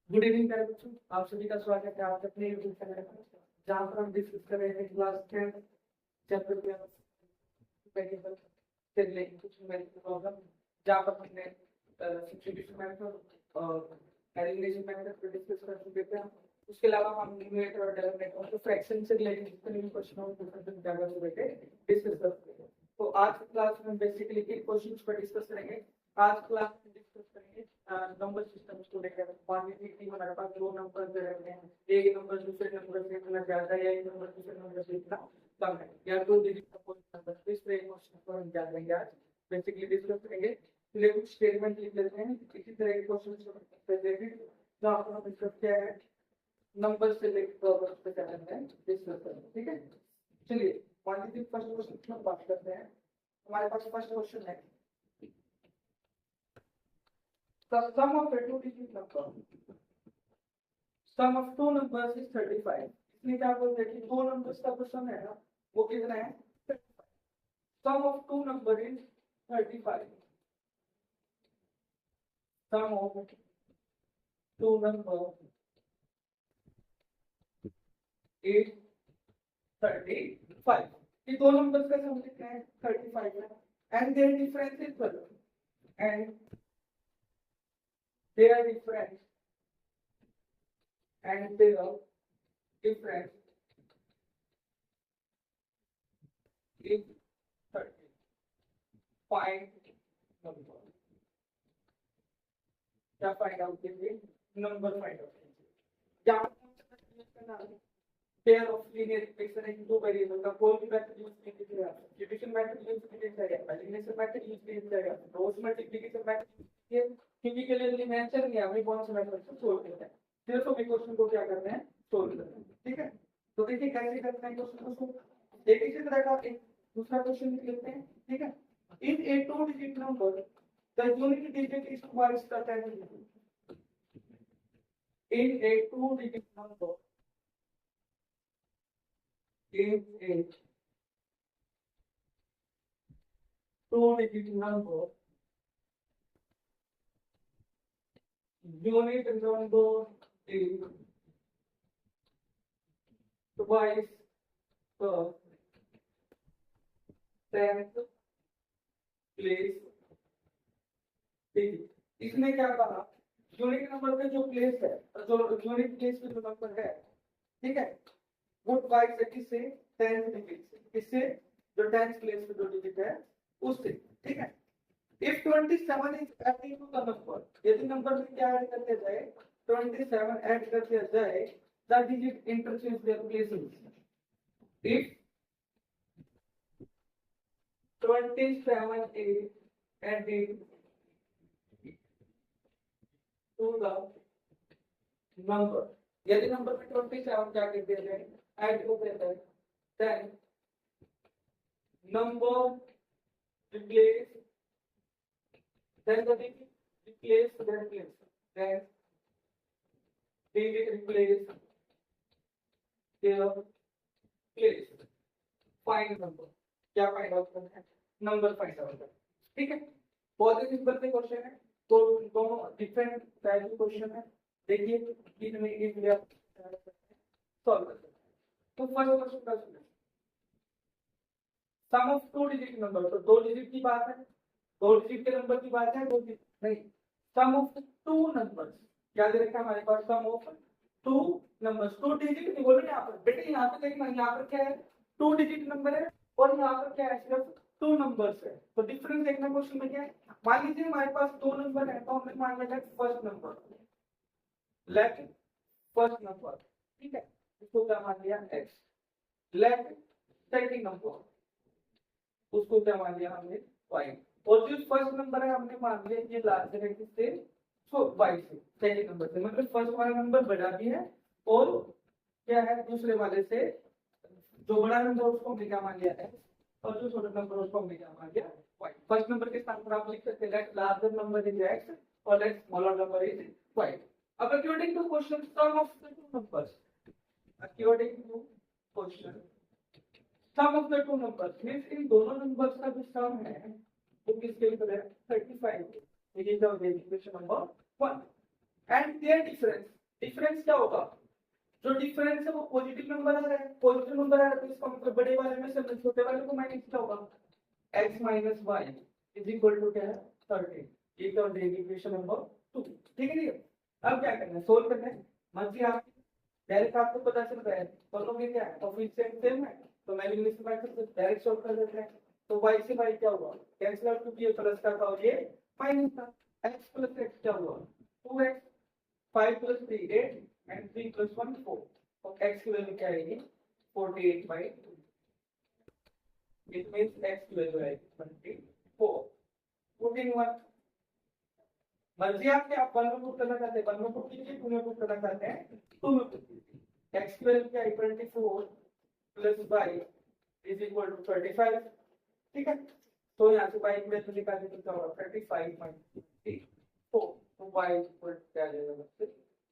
Good evening प्यारे बच्चों, आप सभी का स्वागत है आपके अपने यूट्यूब चैनल पर, जहाँ पर हम डिस्कस कर रहे हैं क्लास 10 चैप्टर वेरिएबल से रिलेटेड कुछ न्यूमेरिकल प्रॉब्लम, जहाँ पर हमने सब्स्टिट्यूशन मेथड और एलिमिनेशन मेथड पर डिस्कस कर चुके थे। उसके अलावा हम न्यूमरेटर और डिनोमिनेटर और फ्रैक्शन से रिलेटेड जितने भी क्वेश्चन हो डिस्कस कर चुके हैं। तो आज की क्लास में बेसिकली इन क्वेश्चंस पर डिस्कस करेंगे। आज क्लास में डिस्कस करेंगे नंबर सिस्टम को लेकर। मान लीजिए हमारे पास दो नंबर दे रहे हैं, एक नंबर दूसरे नंबर से इतना ज्यादा है या एक नंबर दूसरे नंबर से इतना कम है, या दो डिजिट का कोई नंबर। इस तरह क्वेश्चन को हम क्या करेंगे आज बेसिकली डिस्कस करेंगे। चलिए कुछ स्टेटमेंट लिख लेते हैं इसी तरह के क्वेश्चन को रिलेटेड, जहाँ पर हम डिस्कस किया है नंबर से लेकर प्रॉब्लम पे क्या करना है डिस्कस करना है। ठीक है, चलिए मान लीजिए फर्स्ट क्वेश्चन की हम बात करते हैं। हमारे पास फर्स्ट क्वेश्चन है the sum of a two digit number, sum of two numbers is 35। इसलिए क्या बोलते हैं कि दो नंबर्स का जो सम है ना वो कितना है 35। sum of two number is 35। sum of two number is 35। ये दो नंबर्स का सम कितना है 35 है, and their difference is 12, and their difference is 30। find number, क्या फाइंड आउट करेंगे नंबर फाइंड आउट करेंगे। यहाँ pair of linear equation in दो वेरिएबल का कोई भी मेथड यूज नहीं किया जाएगा, डिविजन मेथड यूज नहीं किया जाएगा, एलिमिनेशन मेथड यूज नहीं किया जाएगा, क्रॉस मल्टीप्लिकेशन मेथड ये किसी के लिए मेंशन नहीं है। हमें कौन सा मेथड से सोल्व करना है, सिर्फ हमें क्वेश्चन को क्या करना है सोल्व करना है। ठीक है, तो देखिए कैसे करते हैं क्वेश्चन को। एक इसी तरह का एक दूसरा क्वेश्चन लिख लेते हैं। ठीक है, in a two digit number the unit digit is twice the 10 digit। in a two digit number, in a two digit number, unit number is twice the 10th place digit। इसने क्या कहा, unit number पे जो place है, जो unit place पे जो number है, ठीक है, वो ट्वाइस है किससे 10th डिजिट से, किससे जो 10th प्लेस पे जो डिजिट है उससे। ठीक है, if 27 is added to the number, यदि नंबर में क्या ऐड कर दिया जाए 27 ऐड कर दिया जाए, the digit interchange their places। if 27 is added to the number, यदि नंबर में 27 क्या कर दिया जाए ऐड कर दिया जाए, then number replace, then the digit replace their place, then digit replace their place। find number, क्या फाइंड आउट करना है नंबर फाइंड आउट करना है। ठीक है, बहुत ही सिंपल से क्वेश्चन है, तो दोनों डिफरेंट टाइप के क्वेश्चन है। देखिए इनमें एक लिया सॉल्व कर सकते हैं। तो फर्स्ट क्वेश्चन का सुनिए, सम ऑफ टू डिजिट नंबर, तो दो डिजिट की बात है, दो डिजिट के नंबर की बात है, दो डिजिट नहीं, सम ऑफ टू नंबर्स। क्या दे रखा है हमारे पास, sum of two numbers. Two digit नहीं बोल रहे यहाँ पर बेटे, यहाँ पे देखना, यहाँ पर क्या है टू डिजिट नंबर है और यहाँ पर क्या है सिर्फ टू नंबर्स है। तो डिफरेंस देखना क्वेश्चन में क्या है। मान लीजिए हमारे पास दो नंबर है, तो हमने मान लिया first number, let first number, ठीक है, इसको क्या मान लिया x, लेट सेकंड नंबर, उसको क्या मान लिया हमने y, और जो फर्स्ट नंबर है हमने मान लिया ये लार्जर है किससे, सो y से, सेकंड नंबर से। मतलब फर्स्ट वाला नंबर बड़ा भी है और क्या है दूसरे वाले से जो बड़ा नंबर उसको हमने क्या मान लिया है, और जो छोटा नंबर उसको हमने क्या मान लिया y। फर्स्ट नंबर के स्थान पर आप लिख सकते हैं let larger number is x और let smaller number is y। अब according to question sum of the two numbers, according to question sum of the two numbers means इन दोनों नंबर्स का जो सम है वो किसके इक्वल है 35। ये क्या हो गया equation number 1, and their difference difference क्या होगा, जो डिफरेंस है वो पॉजिटिव नंबर आ रहा है, पॉजिटिव नंबर आ रहा है तो इसका मतलब बड़े वाले में से छोटे वाले को माइनस क्या होगा, x minus y is equal to क्या है 13। ये क्या हो जाएगी इक्वेशन नंबर 2। ठीक है नहीं, अब क्या करना है, सोल्व करना है। मर्जी आप डायरेक्ट आपको पता चल रहा है दोनों में क्या है, कोएफिशिएंट सेम है तो मैं इंग्लिश में डायरेक्ट सोल्व कर देते हैं। तो y से y क्या हुआ, कैंसिल आउट क्योंकि ये प्लस का था और ये माइनस था। x प्लस x क्या हुआ 2x, 5 प्लस 3 8 एंड 3 प्लस 1 4। तो x की वैल्यू क्या आएगी 48/2। इट मींस x की वैल्यू आएगी 24। पुटिंग 1 मर्जी आपके, आप 1 में पुट करना चाहते हैं 1 में पुट कीजिए, 2 में पुट करना चाहते हैं 2 में पुट कीजिए। x की वैल्यू क्या है 24 plus y is equal to 35। ठीक है, तो यहाँ से y की वैल्यू निकालने तो क्या होगा 35/4 तो y इक्वल टू क्या आ जाएगा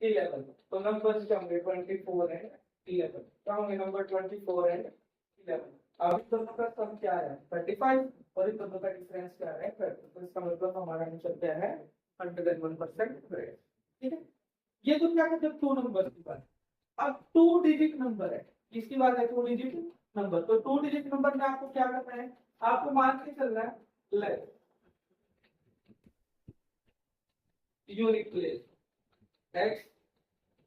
11। तो नंबर्स क्या होंगे 24 एंड 11। क्या होंगे नंबर 24 एंड 11। अब इस दोनों का सम क्या है 35 और इन दोनों का डिफरेंस क्या है 30। तो इसका मतलब हमारा आंसर क्या है 101% करेक्ट। ठीक है, ये तो क्या है जब 2 नंबर्स की बात। अब 2 डिजिट नंबर है, किसकी बात है 2 डिजिट नंबर। तो 2 डिजिट नंबर में आपको क्या करना है, आपको मान के चलना है let unit place x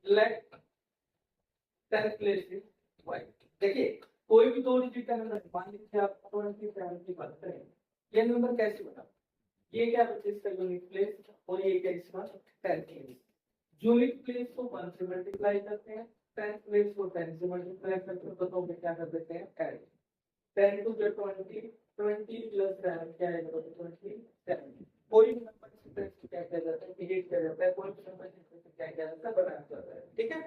let 10 place y। देखिए कोई भी 2 डिजिट का नंबर मान लीजिए आप 27 की बात करें, ये नंबर कैसे बना, ये क्या बच्चे इसका यूनिट प्लेस और ये क्या इसका 10 प्लेस। यूनिट प्लेस को 1 से मल्टीप्लाई करते हैं, 10 प्लेस को 10 से मल्टीप्लाई करते हैं, तो दो में क्या कर देते हैं ऐड। 10 टू द 20 20 प्लस 7 क्या है 27। कोई भी नंबर सीक्वेंस क्या किया जाता है क्रिएट किया जाता है, कोई भी नंबर सीक्वेंस क्या किया जाता है बनाया जाता है। ठीक है,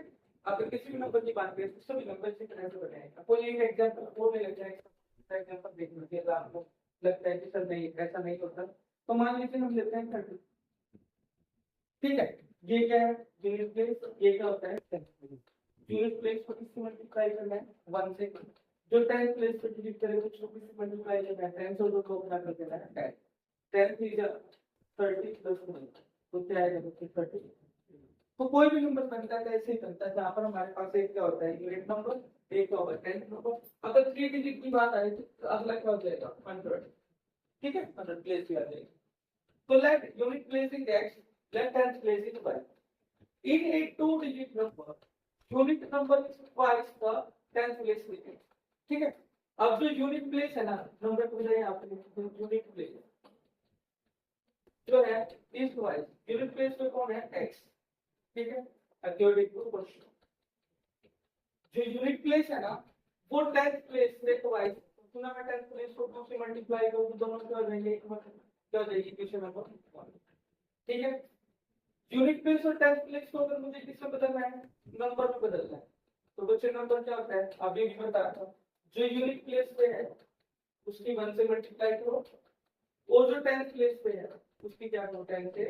अगर किसी भी नंबर की बात करें तो सभी नंबर सीक्वेंस बनाएगा। कोई एक एग्जांपल बोलने लग जाएगा, एग्जांपल देख लीजिए आपको लगता है कि सर नहीं ऐसा नहीं होता, तो मान लीजिए हम लेते हैं 30। ठीक है, ये क्या है यूनिट प्लेस, ये क्या होता है 10 यूनिट प्लेस को किससे मल्टीप्लाई करना है 1 से। जो 10 प्लेस को डिलीट करे तो 24 से मल्टीप्लाई करना है 10 से, तो को क्या कर देना है 10 3 जा 30 प्लस 1 तो क्या आएगा 30। तो कोई भी नंबर बनता है ऐसे ही बनता है, जहां पर हमारे पास एक क्या होता है यूनिट नंबर, एक क्या होगा 10 नंबर। अगर 3 डिजिट की बात आई तो अगला क्या हो जाएगा 100। ठीक है, 100 प्लेस भी आ जाएगी। So let unit place in x, let tenth place in y. In a 2-digit number, unit number is twice the tenth place with it. ठीक है, अब जो यूनिट प्लेस है ना नंबर को जाए यहाँ पे यूनिट प्लेस जो है इस वाइज यूनिट प्लेस पे कौन है x। ठीक है, अकॉर्डिंग टू क्वेश्चन जो यूनिट प्लेस है ना वो 10th प्लेस से वाइज सुना मैं 10th प्लेस को 2 से मल्टीप्लाई करूं तो दोनों क्या हो जाएंगे एक क्या हो जाएगी इक्वेशन नंबर 1। ठीक है, यूनिट प्लेस और 10th प्लेस को अगर मुझे किससे बदलना है नंबर में बदलना है तो बच्चे नंबर क्या होता है अभी भी बता रहा था, जो यूनिट प्लेस पे है उसकी 1 से मल्टीप्लाई करो और जो 10th प्लेस पे है उसकी क्या करो 10 से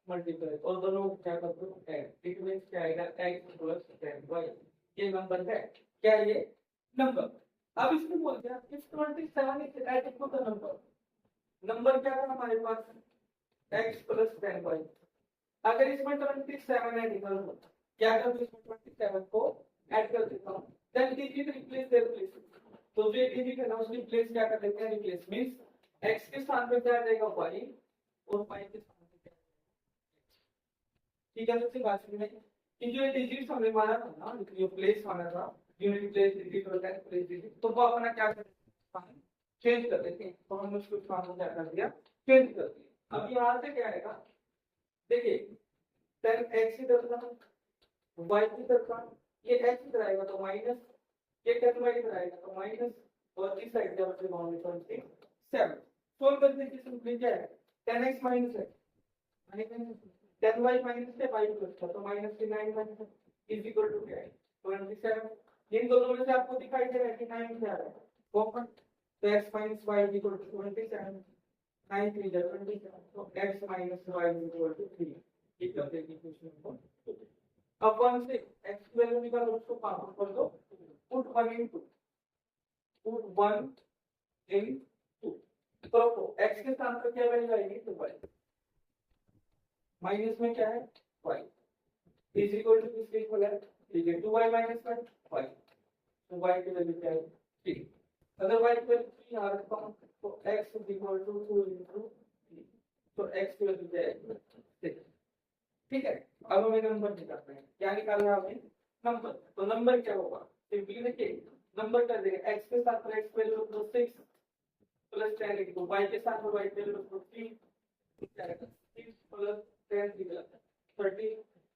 मल्टीप्लाई और दोनों को क्या करो 10। इट मींस क्या आएगा x प्लस 10y। ये नंबर है क्या ये नंबर। अब इसमें बोल दिया if 27 is add to the number, number क्या था हमारे पास x प्लस 10y। अगर इसमें 27 ऐड निकल क्या कर इसमें 27 को ऐड कर देता हूं then digit replace their place. तो जो डिजिट है ना उसकी प्लेस क्या कर देते हैं रिप्लेस मींस x के स्थान पे क्या आ जाएगा y और y के स्थान पे क्या। ठीक है, सबसे बात सुनिए कि जो डिजिट हमने माना था ना जो प्लेस माना था यूनिट प्लेस डिजिट और टेंथ प्लेस डिजिट, तो वो अपना क्या कर देते हैं चेंज कर देते हैं। तो हमने उसको स्थान क्या कर दिया चेंज कर दिया। अब यहाँ से क्या आएगा देखिए 10x की तरफ y की तरफ ये x की तरफ आएगा तो माइनस, ये 10y की तरफ आएगा तो माइनस और इस साइड का मतलब बाउंड 27। सोल्व करने की सिंपली क्या है 10x माइनस है माइनस 10y माइनस है y प्लस था तो माइनस के 9 माइनस इज इक्वल टू क्या है 27। इन दोनों में से आपको दिखाई दे रहा है कि 9 क्या है कॉमन, तो x minus y is equal to 27। 9 3 जा 27 तो x minus y is equal to 3। ये कर देगी इक्वेशन नंबर 2। अब 1 से x की वैल्यू निकालो उसको पावर कर दो पुट 1 into पुट 1 into तो x के स्थान पर क्या वैल्यू आएगी तो y माइनस में क्या है y इज इक्वल टू किसके इक्वल है? ठीक है, 2y माइनस 1 y, तो y की वैल्यू क्या है 3। अगर y की वैल्यू 3 आ रखा हूं तो x is equal to 2 into 3, तो x की वैल्यू क्या है 6। ठीक है, अब हमें नंबर निकालना है। क्या निकालना है हमें? नंबर। तो नंबर क्या होगा? सिंपली देखिए, नंबर कर देंगे x के साथ x की वैल्यू तो 6 प्लस 10 into y के साथ y की वैल्यू तो 3 प्लस 10 30,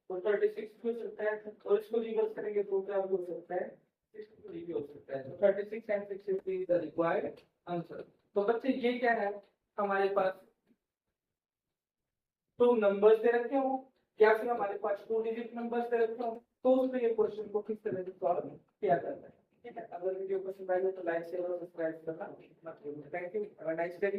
तो 36 हो सकता है, और इसको रिवर्स करेंगे तो क्या हो सकता है 63 भी हो सकता है। तो 36 and 63 is the required answer. तो बच्चे ये क्या है, हमारे पास 2 नंबर्स दे रखे हो या फिर हमारे पास 2 डिजिट नंबर्स दे रखे हो, तो उसमें ये क्वेश्चन को किस तरह से सॉल्व किया जाता है। ठीक है, अगर वीडियो पसंद आए तो लाइक शेयर और सब्सक्राइब करना मत भूलिए। Thank you, have a nice day.